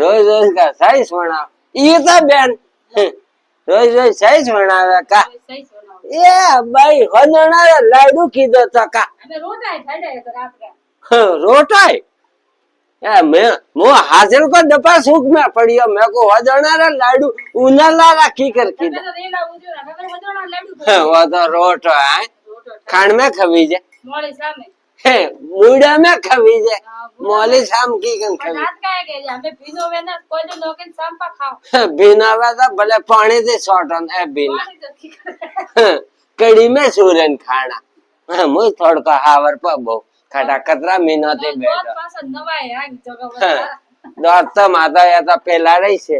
રોજ રોજ કા સાઈસ બનાવ ઈ તો બેન રોજ રોજ સાઈસ બનાવે કા એ ભાઈ હદણા લાડુ કીધો તો કા રોટાઈ મો હાજર को डपा सूख में पड़ियो मैं को हदना लाडू उनला राखी कर कीधा वो तो रोटो है खान में खवी जे मोली सामे हे मुड़ा में खवी जे मोली शाम की कन खवी रात का के हमें भीनो वे ना कोई तो नोके शाम पा खाओ भीना वे तो भले पानी दे शॉटन ए भीना कड़ी में सूरन खाना मुझ थोड़ का हावर पर बहु खड़ा कतरा मीना ते बैठो पास नवा है आ जगह दोत तो माता या तो पेला रही से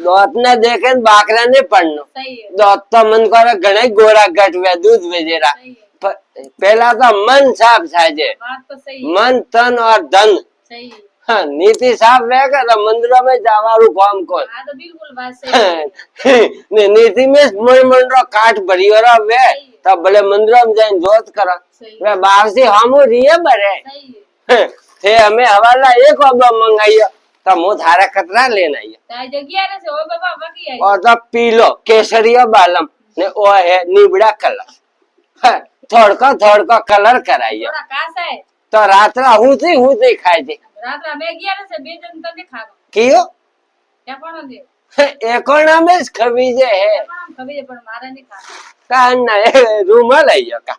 दोत ने देखे बाकरा ने पड़नो दोत तो मन करे घणे गोरा गट वे दूध वेजेरा पहला तो मन साफ साजे मन तन और धन हाँ नीति साफ रहेगा तो मंदिरों में जावारू काम को हाँ तो बिल्कुल बात सही नीति में मंडरो काट भरी और वे तब भले मंदिरों में जाए जोत करा वे बाहर से हम रिये बरे थे हमें हवाला एक बाबा मंगाइयो तो मुँह थारा कतरा लेना है और तो पी लो केसरिया बालम ने वो है नीबड़ा कलर थोड़ का कलर कराइयो तो रात्रा हुती खाई थी रात्रा में 11 से 2 जन तक खा कियो क्या कोण दे एकोणा में खबीजे है खबीजे पण मारे नहीं खा कान ना रूमाल आइयो का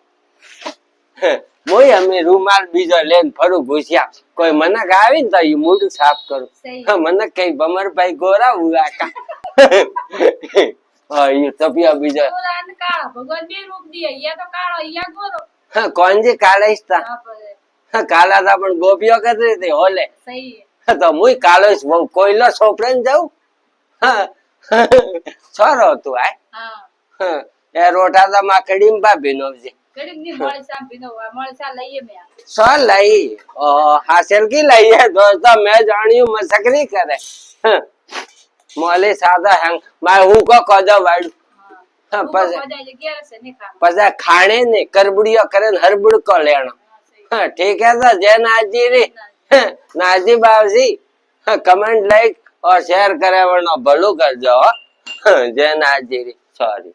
मोय हमें रूमाल बीजो लेन फरू घुसिया कोई मनक आवी तो ई मूड साफ करू मनक कई बमर भाई गोरा हुआ का हां ये तपिया बीजो गोरा ने काळा भगवान बे रूप दिए ये तो काळो या गोरो हां कौन जी काला इसता काला था पण गोपियो कहते थे होले सही है तो मुई कालो वो कोयलो सोपड़न जाऊ हां छोरो तू आय हां ए रोटा तो माकड़ी में बा बिनो जी कड़ी नी मोळे सा बिनो मोळे सा लईए में सो लई ओ हासिल की लई है दोस्तों मैं जानियो मसकरी करे मोले सादा हंग मैं हूं को कदो वाडू हां पजा खाने ने करबुड़ियो करे हरबुड़ को लेनो हाँ ठीक है तो जय नाजी री नाजी बाबजी कमेंट लाइक और शेयर करे वरना भलो कर जाओ जय नाजी री सॉरी।